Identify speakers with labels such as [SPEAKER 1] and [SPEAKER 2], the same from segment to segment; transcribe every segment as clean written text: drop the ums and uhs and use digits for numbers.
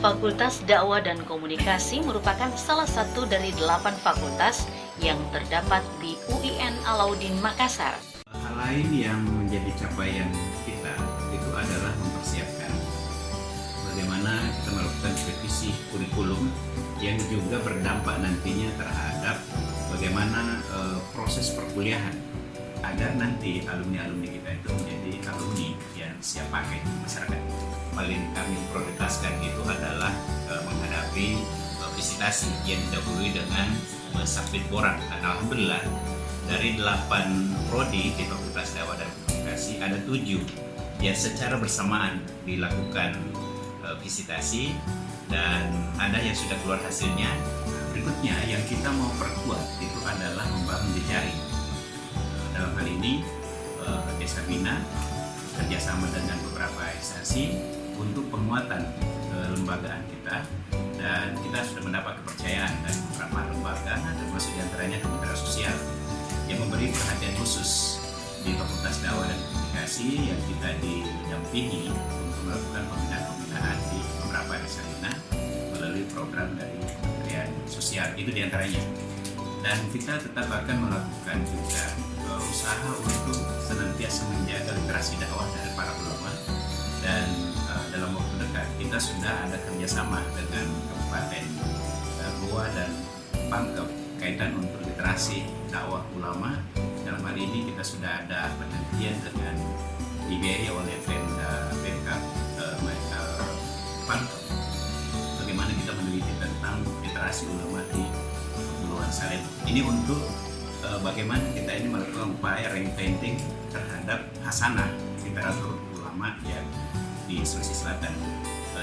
[SPEAKER 1] Fakultas Dakwah dan Komunikasi merupakan salah satu dari 8 fakultas yang terdapat di UIN Alauddin Makassar.
[SPEAKER 2] Hal lain yang menjadi capaian kita itu adalah mempersiapkan bagaimana kita melakukan revisi kurikulum yang juga berdampak nantinya terhadap bagaimana proses perkuliahan agar nanti alumni-alumni kita itu menjadi alumni yang siap pakai di masyarakat. Paling kami prioritaskan itu adalah menghadapi visitasi yang didahului dengan submit borang. Dan alhamdulillah dari 8 prodi di Fakultas Dakwah dan Komunikasi ada 7 yang secara bersamaan dilakukan visitasi dan ada yang sudah keluar hasilnya. Berikutnya yang kita mau perkuat itu adalah membangun jejaring. Dalam hal ini Desa Bina kerjasama dengan beberapa instansi untuk penguatan kelembagaan kita, dan kita sudah mendapat kepercayaan dari beberapa lembaga termasuk diantaranya Kementerian Sosial yang memberi perhatian khusus di Fakultas Dakwah dan Komunikasi yang kita didampingi untuk melakukan pembinaan di beberapa desa Bina melalui program dari Kementerian Sosial, itu diantaranya. Dan kita tetap akan melakukan juga usaha untuk senantiasa menjaga literasi dakwah dari para ulama, dan dalam waktu dekat kita sudah ada kerjasama dengan Kabupaten Goa dan Pangkep kaitan untuk literasi dakwah ulama. Dalam hal ini kita sudah ada penelitian dengan dibiayai oleh Pemkab Pangkep bagaimana kita meneliti tentang literasi ulama di Kepulauan Salem. Ini untuk bagaimana kita ini melakukan upaya repainting terhadap hasanah literatur ulama yang di Sulawesi Selatan.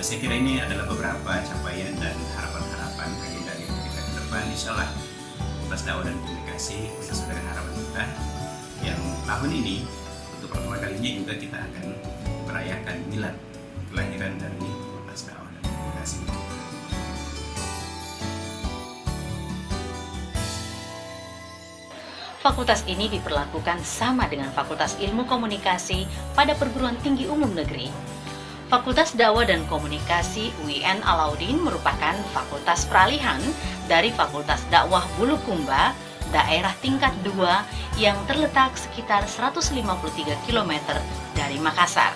[SPEAKER 2] Saya kira ini adalah beberapa capaian dan harapan-harapan agenda kita ke depan. Insyaallah Fakultas Dakwah dan Komunikasi sesuai dengan harapan kita yang tahun ini untuk pertama kalinya juga kita akan merayakan milad kelahiran dari Fakultas Dakwah dan Komunikasi.
[SPEAKER 1] Fakultas ini diperlakukan sama dengan Fakultas Ilmu Komunikasi pada perguruan tinggi umum negeri. Fakultas Dakwah dan Komunikasi UIN Alauddin merupakan fakultas peralihan dari Fakultas Dakwah Bulukumba, daerah tingkat 2 yang terletak sekitar 153 km dari Makassar.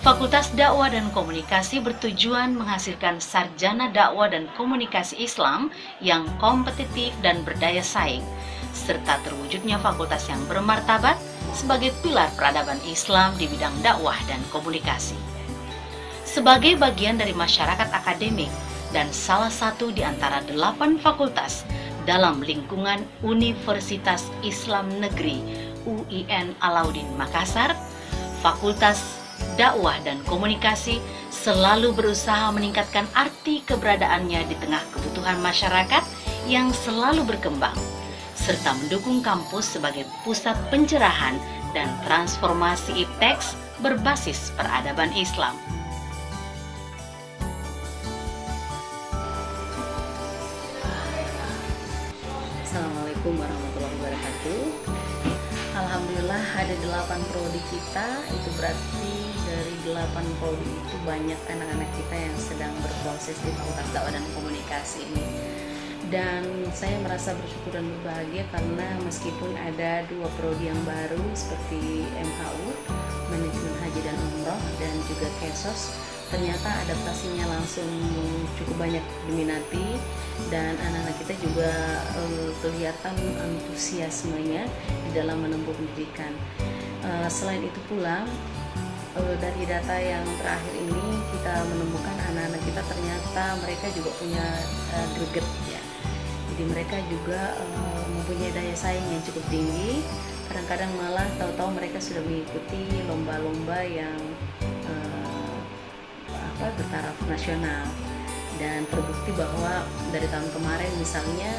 [SPEAKER 1] Fakultas Dakwah dan Komunikasi bertujuan menghasilkan sarjana dakwah dan komunikasi Islam yang kompetitif dan berdaya saing, serta terwujudnya fakultas yang bermartabat sebagai pilar peradaban Islam di bidang dakwah dan komunikasi. Sebagai bagian dari masyarakat akademik dan salah satu di antara 8 fakultas dalam lingkungan Universitas Islam Negeri UIN Alauddin Makassar, Fakultas Dakwah dan Komunikasi selalu berusaha meningkatkan arti keberadaannya di tengah kebutuhan masyarakat yang selalu berkembang, serta mendukung kampus sebagai pusat pencerahan dan transformasi ipteks berbasis peradaban Islam.
[SPEAKER 3] Assalamualaikum warahmatullahi wabarakatuh. Alhamdulillah ada 8 prodi kita, itu berarti dari 8 prodi itu banyak anak-anak kita yang sedang berproses di Fakultas Dakwah dan Komunikasi ini. Dan saya merasa bersyukur dan berbahagia karena meskipun ada 2 prodi yang baru seperti MHU, Manajemen Haji dan Umroh, dan juga KESOS, ternyata adaptasinya langsung cukup banyak diminati, dan anak-anak kita juga kelihatan antusiasmenya di dalam menempuh pendidikan. Selain itu pula, dari data yang terakhir ini kita menemukan anak-anak kita ternyata mereka juga punya greget ya. Jadi mereka juga mempunyai daya saing yang cukup tinggi. Kadang-kadang malah tahu-tahu mereka sudah mengikuti lomba-lomba yang bertaraf nasional, dan terbukti bahwa dari tahun kemarin misalnya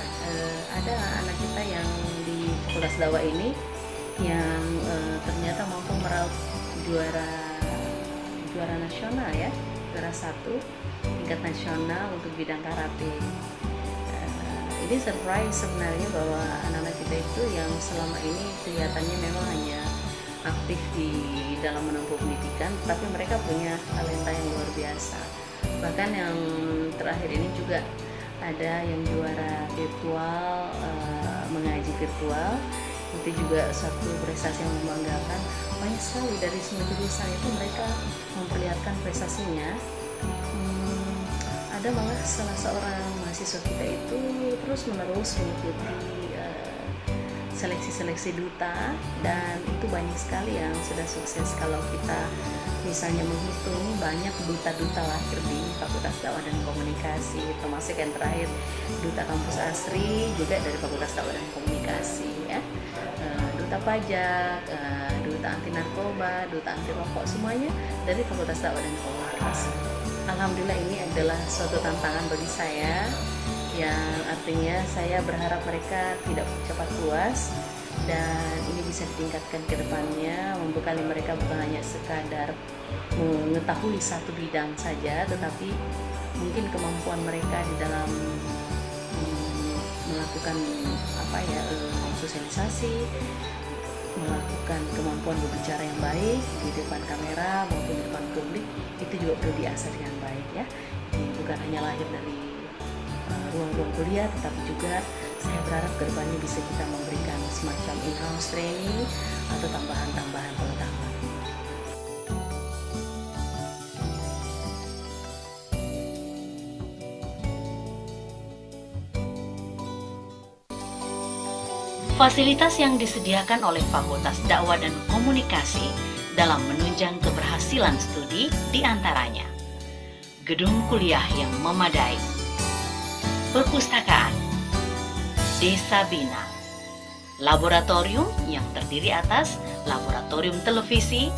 [SPEAKER 3] ada anak kita yang di Fakultas Dakwah ini yang ternyata mampu meraup juara nasional ya, juara 1 tingkat nasional untuk bidang karate. Ini surprise sebenarnya bahwa anak-anak kita itu yang selama ini kelihatannya memang hanya aktif di dalam menempuh pendidikan, tapi mereka punya talenta yang luar biasa. Bahkan yang terakhir ini juga ada yang juara virtual, mengaji virtual. Itu juga satu prestasi yang membanggakan. Banyak sekali dari semua jurusan itu mereka memperlihatkan prestasinya. Ada malah salah seorang mahasiswa kita itu terus menerus mengikuti seleksi-seleksi duta, dan itu banyak sekali yang sudah sukses. Kalau kita misalnya menghitung, banyak duta-duta lahir di Fakultas Dakwah dan Komunikasi, termasuk yang terakhir Duta Kampus Asri juga dari Fakultas Dakwah dan Komunikasi ya. Duta Pajak, Duta Anti Narkoba, Duta Anti Rokok, semuanya dari Fakultas Dakwah dan Komunikasi. Alhamdulillah ini adalah suatu tantangan bagi saya, yang artinya saya berharap mereka tidak cepat puas dan ini bisa ditingkatkan ke depannya, membekali mereka bukan hanya sekadar mengetahui satu bidang saja, tetapi mungkin kemampuan mereka di dalam melakukan sosialisasi, melakukan kemampuan berbicara yang baik di depan kamera maupun di depan publik, itu juga perlu diasah dengan baik ya. Ini bukan hanya lahir dari ruang-ruang kuliah, tetapi juga saya berharap kedepannya bisa kita memberikan semacam in-house training atau tambahan-tambahan pengetahuan.
[SPEAKER 1] Fasilitas yang disediakan oleh Fakultas Dakwah dan Komunikasi dalam menunjang keberhasilan studi diantaranya gedung kuliah yang memadai, perpustakaan, desa bina, laboratorium yang terdiri atas laboratorium televisi,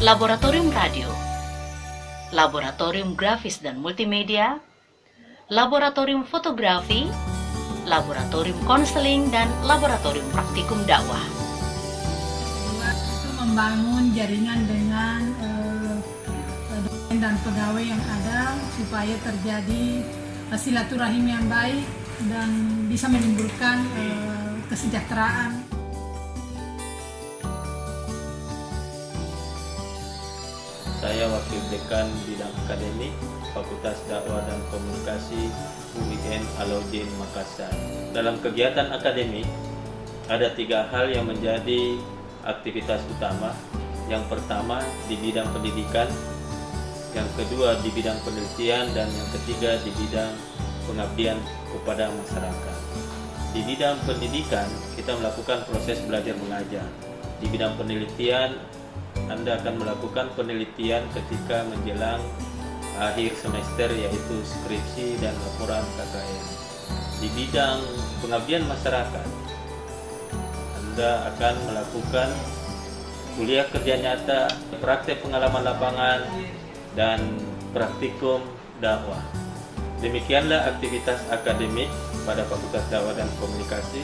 [SPEAKER 1] laboratorium radio, laboratorium grafis dan multimedia, laboratorium fotografi, laboratorium konseling, dan laboratorium praktikum dakwah.
[SPEAKER 4] Itu membangun jaringan dengan dosen dan pegawai yang ada supaya terjadi silaturahim yang baik dan bisa menimbulkan kesejahteraan.
[SPEAKER 5] Saya Wakil Dekan Bidang Akademik Fakultas Dakwah dan Komunikasi UIN Alauddin Makassar. Dalam kegiatan akademik ada 3 hal yang menjadi aktivitas utama. Yang pertama di bidang pendidikan, yang kedua di bidang penelitian, dan yang ketiga di bidang pengabdian kepada masyarakat. Di bidang pendidikan kita melakukan proses belajar mengajar. Di bidang penelitian Anda akan melakukan penelitian ketika menjelang akhir semester, yaitu skripsi dan laporan KKN. Di bidang pengabdian masyarakat, Anda akan melakukan kuliah kerja nyata, praktek pengalaman lapangan, dan praktikum dakwah. Demikianlah aktivitas akademik pada Fakultas Dakwah dan Komunikasi.